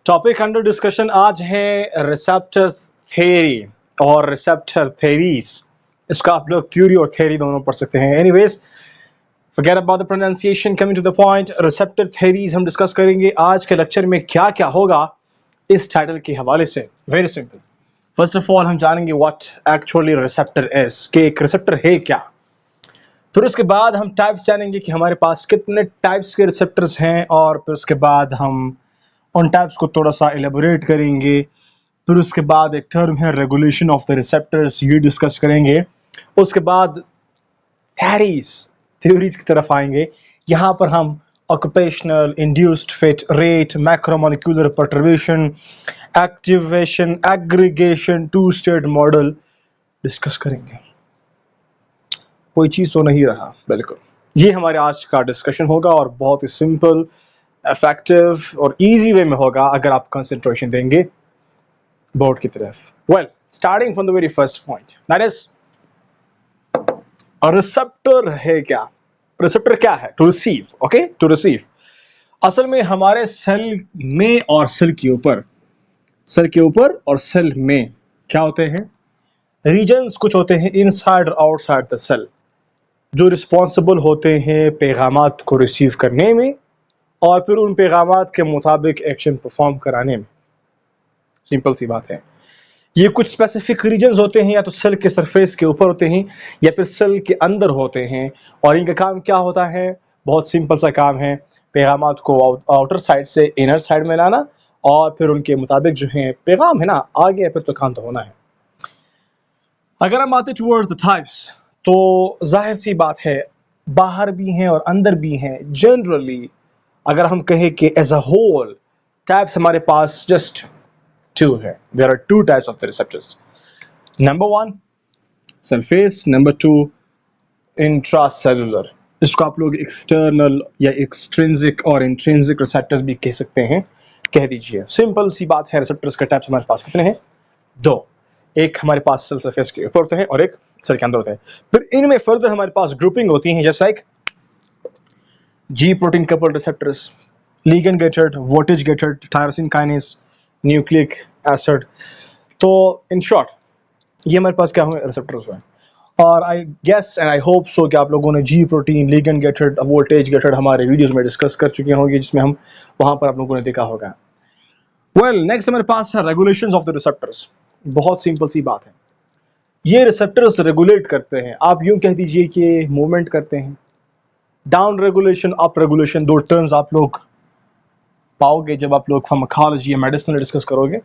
Topic under discussion आज है receptors theory और रिसेप्टर थ्योरीज। इसका आप लोग थ्योरी और थ्योरी दोनों पढ़ सकते हैं। Anyways, forget about the pronunciation, coming to the point, receptor theories हम डिस्कस करेंगे आज के लेक्चर में। क्या क्या होगा इस टाइटल के हवाले से, very simple. First of all हम जानेंगे व्हाट एक्चुअली रिसेप्टर इज, कि एक रिसेप्टर है क्या। फिर उसके बाद हम टाइप्स जानेंगे कि हमारे पास कितने टाइप्स के रिसेप्टर्स हैं, और फिर उसके बाद हम उन टाइप्स को थोड़ा सा एलेबोरेट करेंगे। फिर उसके बाद एक टर्म है रेगुलेशन ऑफ द रिसेप्टर्स, ये डिस्कस करेंगे। उसके बाद थ्योरीज की तरफ आएंगे। यहाँ पर हम occupational, induced fit rate, macromolecular perturbation, activation, aggregation, two state model discuss करेंगे। कोई चीज़ तो नहीं रहा, बिल्कुल। ये हमारे आज का डिस्कशन होगा और बहुत ही सिंपल, इफेक्टिव और इजी वे में होगा अगर आप कंसंट्रेशन देंगे बोर्ड की तरफ। Well, starting from the very first point, that is receptor है क्या। रिसेप्टर क्या है? To receive, okay, to receive. असल में हमारे सेल में और सेल के ऊपर और सेल में क्या होते हैं? रीजन्स कुछ होते हैं इनसाइड और आउटसाइड द सेल, जो रिस्पॉन्सिबल होते हैं पैगामात को रिसीव करने में और फिर उन पैगामात के मुताबिक एक्शन परफॉर्म कराने में। सिंपल सी बात है। ये कुछ स्पेसिफिक रीजन्स होते हैं, या तो सेल के सरफेस के ऊपर होते हैं या फिर सेल के अंदर होते हैं, और इनका काम क्या होता है? बहुत सिंपल सा काम है, पैगामात को आउटर साइड से इनर साइड में लाना और फिर उनके मुताबिक जो है पैगाम है ना आगे, फिर तो काम तो होना है। अगर हम आते टुवर्ड्स द टाइप्स, तो जाहिर सी बात है बाहर भी हैं और अंदर भी हैं। जनरली अगर हम कहें कि एज अ होल टाइप्स हमारे पास जस्ट टू है। There are two types of the receptors. Number one surface, number two intracellular. इसको आप लोग एक्सटर्नल या एक्सट्रिंसिक और इंट्रिंसिक रिसेप्टर्स भी कह सकते हैं, कह दीजिए। सिंपल सी बात है। रिसेप्टर्स के टाइप्स हमारे पास कितने हैं? दो। एक हमारे पास सेल सरफेस के ऊपर होते हैं और एक सेल के अंदर होते हैं। फिर इनमें फर्दर हमारे पास ग्रुपिंग होती है, जैसे like G protein coupled receptors, ligand gated, voltage gated, tyrosine kinase, nucleic acid। तो इन शॉर्ट ये हमारे पास क्या होंगे? रिसेप्टर्स हैं। और I guess and I hope so कि आप लोगों ने G protein, ligand gated, voltage gated हमारे वीडियोस में डिस्कस कर चुके होंगे, जिसमें हम वहां पर आप लोगों ने देखा होगा। वेल, नेक्स्ट हमारे पास है रेगुलेशंस ऑफ द रिसेप्टर्स। बहुत सिंपल सी बात है, ये रिसेप्टर्स रेगुलेट करते हैं। आप यूं कह दीजिए कि मूवमेंट करते हैं। डाउन रेगुलेशन, अप रेगुलेशन, दो टर्म्स आप लोग पाओगे जब आप लोग फार्माकोलॉजी या मेडिसिन डिस्कस करोगे।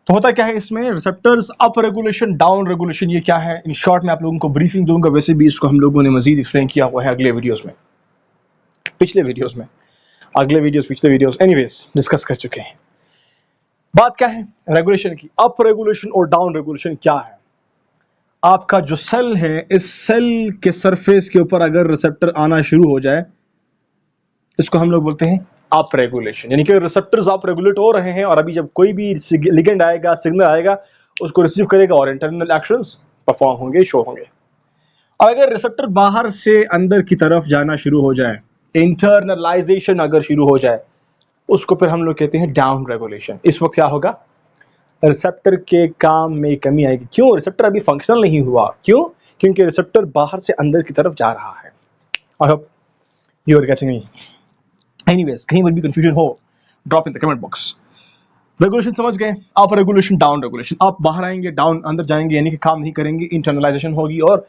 तो होता क्या है इसमें? Receptors, up regulation, down regulation, ये क्या है? इन शॉर्ट में आप लोगों को ब्रीफिंग दूंगा। वैसे भी इसको हम लोगों ने मजीद एक्सप्लेन किया हुआ है अगले वीडियोस में, पिछले वीडियोस में, पिछले वीडियोस एनीवेज डिस्कस कर चुके हैं। बात क्या है रेगुलेशन की? अप रेगुलेशन और डाउन रेगुलेशन क्या है? आपका जो सेल है, इस सेल के सरफेस के ऊपर अगर रिसेप्टर आना शुरू हो जाए, इसको हम लोग बोलते हैं अप रेगुलेशन। यानी कि रिसेप्टर्स अप रेगुलेट हो रहे हैं और अभी जब कोई भी लिगेंड आएगा, सिग्नल आएगा, उसको रिसीव करेगा और इंटरनल एक्शंस परफॉर्म होंगे, शो होंगे। और अगर रिसेप्टर बाहर से अंदर की तरफ जाना शुरू हो जाए, इंटरनलाइजेशन अगर शुरू हो जाए, उसको फिर हम लोग कहते हैं डाउन रेगुलेशन। इस वक्त क्या होगा? रिसेप्टर के काम में कमी आएगी। क्यों? रिसेप्टर अभी फंक्शनल नहीं हुआ। क्यों? क्योंकि रिसेप्टर बाहर से अंदर की तरफ जा रहा है। I hope you are getting me. Anyways, कहीं पर भी कंफ्यूजन हो, drop in the comment box. Regulation समझ गए? Up regulation, down regulation. आप बाहर आएंगे, डाउन अंदर जाएंगे, यानी कि काम नहीं करेंगे, इंटरनलाइजेशन होगी और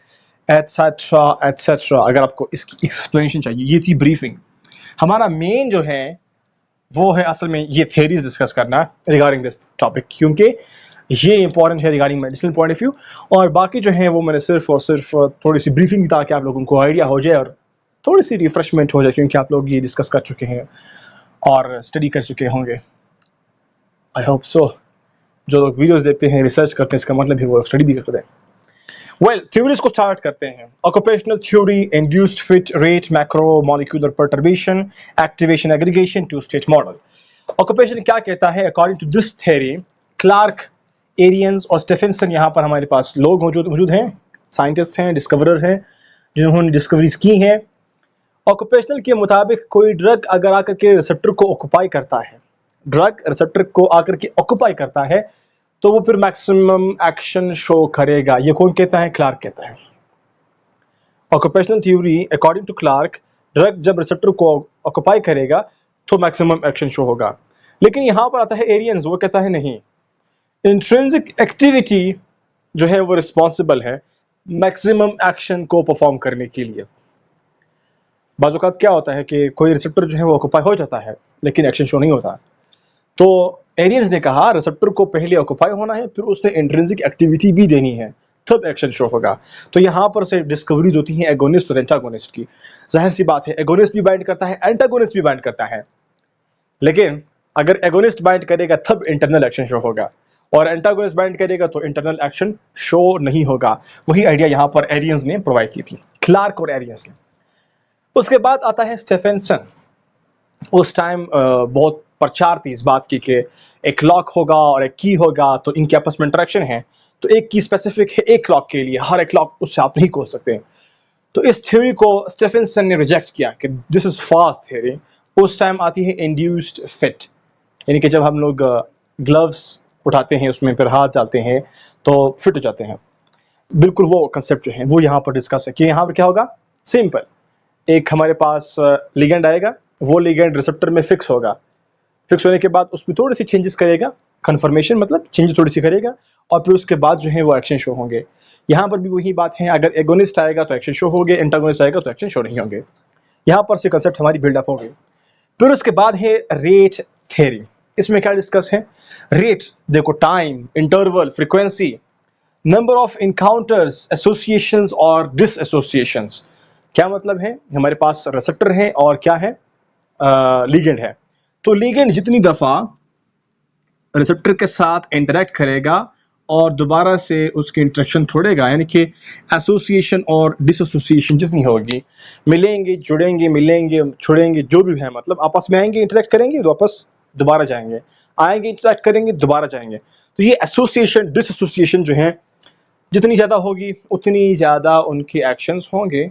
एटसेट्रा एटसेट्रा। अगर आपको इसकी एक्सप्लेनेशन चाहिए, ये थी ब्रीफिंग। हमारा मेन जो है वो है असल में ये थ्योरीज डिस्कस करना रिगार्डिंग दिस टॉपिक, क्योंकि ये इंपॉर्टेंट है regarding medicinal point of view. और बाकी जो है वो मैंने सिर्फ और सिर्फ थोड़ी सी ब्रीफिंग ताकि आप लोगों को आइडिया हो जाए और थोड़ी सी रिफ्रेशमेंट हो जाए, क्योंकि आप लोग ये डिस्कस कर चुके हैं और स्टडी कर चुके होंगे। आई होप सो। जो लोग वीडियोस देखते हैं, रिसर्च करते हैं, इसका मतलब है वो स्टडी भी करते हैं। वेल, थ्योरीज को स्टार्ट करते हैं। Occupational theory, induced fit rate, macromolecular perturbation, activation, aggregation, two state model. Occupation क्या कहता है? According to this theory, Clark, Ariens और स्टेफेंसन यहाँ पर हमारे पास लोग मौजूद हैं, साइंटिस्ट हैं, डिस्कवरर हैं, जिन्होंने डिस्कवरीज की हैं। ऑक्यूपेशनल के मुताबिक कोई ड्रग अगर आकर के रिसेप्टर को ऑक्यूपाई करता है, ड्रग रिसेप्टर को आकर के ऑक्यूपाई करता है तो वो फिर मैक्सिमम एक्शन शो करेगा। ये कौन कहता है? क्लार्क कहता है। Occupational theory according to Clark, drug जब रिसेप्टर को ऑक्यूपाई करेगा तो मैक्सिमम एक्शन शो होगा। लेकिन यहाँ पर आता है एरियंस, वो कहता है नहीं, इंट्रिंसिक एक्टिविटी जो है वो रिस्पॉन्सिबल है मैक्सिमम एक्शन को परफॉर्म करने के लिए। बाज़ औक़ात क्या होता है कि कोई रिसेप्टर जो है वो ऑक्यूपाई हो जाता है लेकिन एक्शन शो नहीं होता, तो एरियंस ने कहा रिसेप्टर को पहले ऑक्यूपाई होना है, फिर उसने इंट्रिंसिक एक्टिविटी भी देनी है, तब एक्शन शो होगा। तो यहाँ पर से डिस्कवरीज होती हैं एगोनिस्ट और एंटागोनिस्ट की। जाहिर सी बात है एगोनिस्ट भी बाइंड करता है, एंटागोनिस्ट भी बाइंड करता है, लेकिन अगर एगोनिस्ट बाइंड करेगा तब इंटरनल एक्शन शो होगा और एंटागोनिस्ट बाइंड करेगा तो इंटरनल एक्शन शो नहीं होगा। वही आइडिया यहाँ पर एरियंस ने प्रोवाइड की थी, क्लार्क और एरियंस ने। उसके बाद आता है स्टेफेंसन। उस टाइम बहुत प्रचार थी इस बात की कि एक लॉक होगा और एक की होगा, तो इनके आपस में इंटरेक्शन है, तो एक की स्पेसिफिक है एक लॉक के लिए, हर एक लॉक उससे आप नहीं खोल सकते। तो इस थ्योरी को स्टेफेंसन ने रिजेक्ट किया कि दिस इज फॉल्स थ्योरी। उस टाइम आती है इंड्यूस्ड फिट, यानी कि जब हम लोग ग्लव्स उठाते हैं उसमें फिर हाथ डालते हैं तो फिट हो जाते हैं, बिल्कुल वो कंसेप्ट जो है वो यहाँ पर डिस्कस है कि यहाँ पर क्या होगा। सिंपल, एक हमारे पास लिगेंड आएगा, वो लिगेंड रिसेप्टर में फिक्स होगा, फिक्स होने के बाद उसमें थोड़ी सी चेंजेस करेगा, कन्फर्मेशन मतलब चेंजेस थोड़ी सी करेगा, और फिर उसके बाद जो है वो एक्शन शो होंगे। यहाँ पर भी वही बात है, अगर एगोनिस्ट आएगा तो एक्शन शो होंगे, एंटागोनिस्ट आएगा तो एक्शन शो नहीं होंगे। यहाँ पर से कंसेप्ट हमारी बिल्डअप होगी। फिर उसके बाद है रेट थ्योरी। इसमें क्या डिस्कस है? रेट देखो, time, interval, frequency, number of encounters, associations और डिसएसोसिएशंस। क्या मतलब है? हमारे पास रिसेप्टर है और क्या है, लिगेंड है। तो लिगेंड जितनी दफा रिसेप्टर के साथ इंटरेक्ट करेगा और दोबारा से उसकी इंटरेक्शन छोड़ेगा, यानी कि एसोसिएशन और डिसएसोसिएशन जितनी होगी, मिलेंगे जुड़ेंगे मिलेंगे छोड़ेंगे जो भी है, मतलब आपस में आएंगे इंटरेक्ट करेंगे वापस दोबारा जाएंगे, आएंगे इंटरेक्ट करेंगे दोबारा जाएंगे। तो ये एसोसिएशन डिसएसोसिएशन जो है जितनी ज़्यादा होगी उतनी ज़्यादा उनके एक्शंस होंगे,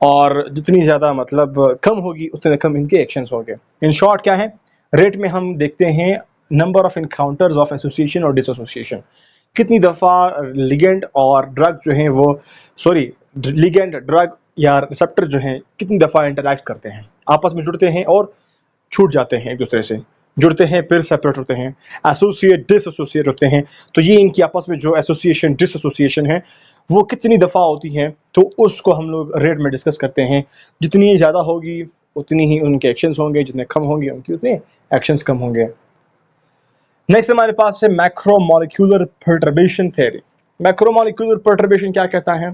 और जितनी ज़्यादा मतलब कम होगी उतने कम इनके एक्शंस होंगे। इन शॉर्ट क्या है, रेट में हम देखते हैं number of encounters of association और डिसएसोसिएशन, कितनी दफ़ा लिगेंड और ड्रग जो हैं वो लिगेंड ड्रग या रिसेप्टर जो हैं कितनी दफ़ा इंटरैक्ट करते हैं, आपस में जुड़ते हैं और छूट जाते हैं, एक दूसरे से जुड़ते हैं फिर सेपरेट होते हैं, एसोसिएट डिसएसोसिएट होते हैं। तो ये इनकी आपस में जो एसोसिएशन डिसएसोसिएशन है वो कितनी दफ़ा होती हैं, तो उसको हम लोग रेट में डिस्कस करते हैं। जितनी ज़्यादा होगी उतनी ही उनके एक्शंस होंगे, जितने कम होंगे उनके उतने एक्शंस कम होंगे। नेक्स्ट हमारे पास है मैक्रोमोलिक्यूलर पर्टर्बेशन थ्योरी। मैक्रोमोलिक्यूलर पर्टर्बेशन क्या कहता है?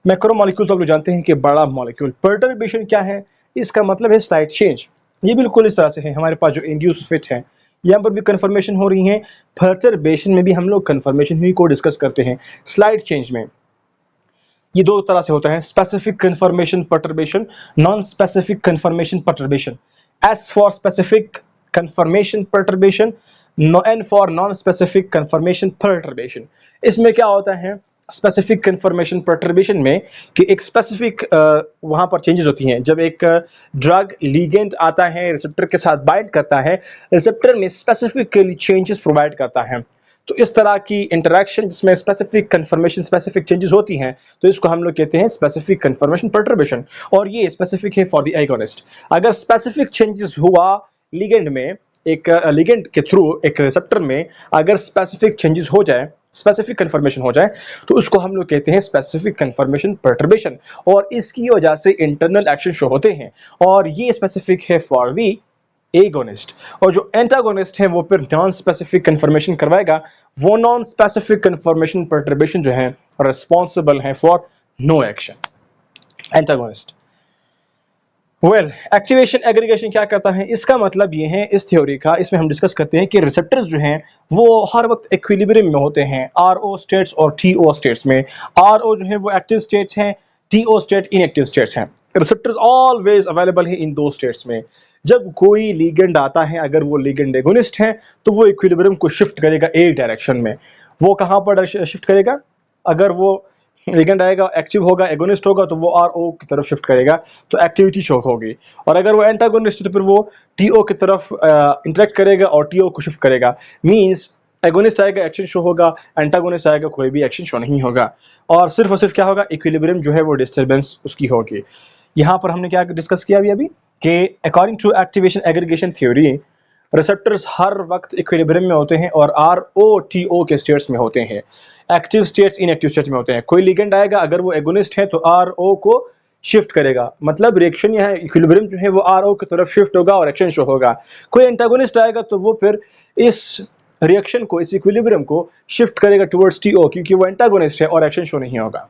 मैक्रोमोलिक्यूल तो आप लोग जानते हैं कि बड़ा मॉलिक्यूल। पर्टर्बेशन क्या है? इसका मतलब है स्लाइड चेंज। ये बिल्कुल इस तरह से है, हमारे पास जो इंड्यूस फिट है यहाँ पर भी कन्फर्मेशन हो रही है, पर्टर्बेशन में भी हम लोग कन्फर्मेशन ही को डिस्कस करते हैं। स्लाइड चेंज में ये दो तरह से होता है, specific conformation perturbation, non specific conformation perturbation. S for specific conformation perturbation, N for non specific conformation perturbation. इसमें क्या होता है स्पेसिफिक कन्फर्मेशन पर्टर्बेशन में कि एक स्पेसिफिक वहाँ पर चेंजेस होती हैं। जब एक ड्रग लिगेंड आता है रिसेप्टर के साथ बाइंड करता है, रिसेप्टर में स्पेसिफिकली चेंजेस प्रोवाइड करता है। तो इस तरह की इंटरेक्शन जिसमें स्पेसिफिक कन्फर्मेशन स्पेसिफिक चेंजेस होती हैं, तो इसको हम लोग कहते हैं स्पेसिफिक कन्फर्मेशन पर्टर्बेशन, और ये स्पेसिफिक है फॉर द एगोनिस्ट। अगर स्पेसिफिक चेंजेस हुआ लिगेंड में, एक लिगेंड के थ्रू एक रिसेप्टर में अगर स्पेसिफिक चेंजेस हो जाए, स्पेसिफिक कन्फर्मेशन हो जाए, तो उसको हम लोग कहते हैं स्पेसिफिक कन्फर्मेशन पर्टर्बेशन, और इसकी वजह से इंटरनल एक्शन शो होते हैं, और ये स्पेसिफिक है फॉर दी एगोनिस्ट। और जो एंटागोनिस्ट है वो फिर नॉन स्पेसिफिक कन्फर्मेशन करवाएगा। वो नॉन स्पेसिफिक कन्फर्मेशन पर्टर्बेशन जो है रिस्पॉन्सिबल है for no action, antagonist. Well, activation aggregation क्या करता है? इसका मतलब ये है इस थ्योरी का, इसमें हम डिस्कस करते हैं कि रिसेप्टर्स जो हैं वो हर वक्त इक्विलिब्रियम में होते हैं, आरओ स्टेट्स और टीओ स्टेट्स में। आरओ जो है वो एक्टिव स्टेट्स हैं, टीओ स्टेट इनएक्टिव स्टेट्स हैं। रिसेप्टर्स ऑलवेज अवेलेबल है इन दो स्टेट्स में। जब कोई लिगेंड आता है, अगर वो लिगेंड एगोनिस्ट है तो वो इक्विलिब्रियम को शिफ्ट करेगा एक डायरेक्शन में। वो कहाँ पर शिफ्ट करेगा? अगर वो लिगेंड आएगा, एक्टिव होगा, एगोनिस्ट होगा तो वो आर ओ की तरफ शिफ्ट करेगा, तो एक्टिविटी शो होगी। और अगर वो एंटागोनिस्ट है तो फिर वो टी ओ की तरफ इंटरेक्ट करेगा और टी ओ को शिफ्ट करेगा। मीन्स एगोनिस्ट आएगा, एक्शन शो होगा, एंटागोनिस्ट आएगा, कोई भी एक्शन शो नहीं होगा। और सिर्फ क्या होगा, इक्विलिब्रियम जो है वो डिस्टर्बेंस उसकी होगी। यहाँ पर हमने क्या डिस्कस किया अभी कि according to activation aggregation theory, receptors हर वक्त इक्विलिब्रियम में होते हैं और आर ओ टी ओ के स्टेट्स में होते हैं। एक्टिव स्टेट्स इनएक्टिव स्टेट्स में होते हैं। कोई लिगेंड आएगा, अगर वो एगोनिस्ट है तो आर ओ को शिफ्ट करेगा, मतलब रिएक्शन यहाँ इक्विलिब्रियम जो है वो आर ओ की तरफ शिफ्ट होगा और एक्शन शो होगा। कोई एंटागोनिस्ट आएगा तो वो फिर इस रिएक्शन को, इस इक्विलिब्रियम को शिफ्ट करेगा टुवर्ड्स टी ओ, क्योंकि वो एंटागोनिस्ट है और एक्शन शो नहीं होगा।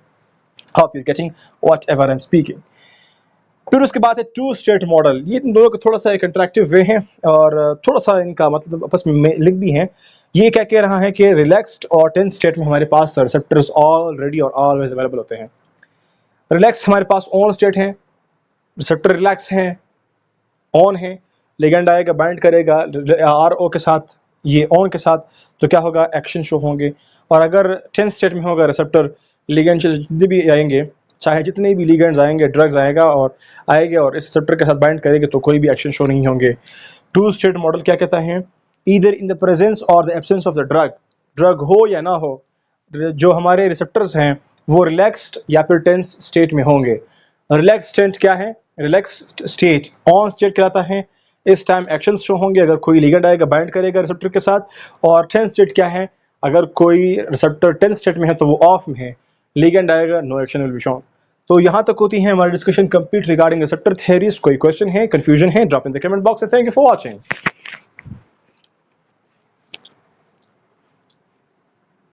Hope you getting what ever I am speaking. फिर उसके बाद है टू स्टेट मॉडल। ये इन दोनों का थोड़ा सा एक इंटरेक्टिव वे है और थोड़ा सा इनका मतलब आपस में लिंक भी है। ये क्या कह रहा है कि रिलैक्स्ड और टेंस स्टेट में हमारे पास रिसेप्टर्स ऑलरेडी और ऑलवेज अवेलेबल होते हैं। रिलैक्स हमारे पास ऑन स्टेट है, रिसेप्टर रिलैक्स है, ऑन है, लिगेंड आएगा, बाइंड करेगा आर ओ के साथ, ये ऑन के साथ, तो क्या होगा, एक्शन शो होंगे। और अगर टेंस स्टेट में होगा रिसेप्टर, लिगेंड जितने भी आएंगे, चाहे जितने भी लिगेंड्स आएंगे, ड्रग्स आएगा और आएंगे और इस रिसेप्टर के साथ बाइंड करेंगे तो कोई भी एक्शन शो नहीं होंगे। टू स्टेट मॉडल क्या कहता है, ईदर इन द प्रेजेंस और the absence of the drug, drug हो या ना हो, जो हमारे रिसेप्टर्स हैं वो रिलैक्स्ड या फिर टेंस स्टेट में होंगे। रिलैक्स स्टेट क्या है, रिलैक्स स्टेट ऑन स्टेट कहलाता है। इस टाइम एक्शन शो होंगे अगर कोई लिगेंड आएगा, बाइंड करेगा रिसेप्टर के साथ। और टेंस स्टेट क्या है, अगर कोई रिसेप्टर टेंस स्टेट में है तो वो ऑफ में है, लिगेंड आएगा, no action will be shown. तो यहाँ तक होती है हमारी discussion complete regarding receptor theories. कोई क्वेश्चन है, कंफ्यूजन है, drop in the comment box and thank you for watching.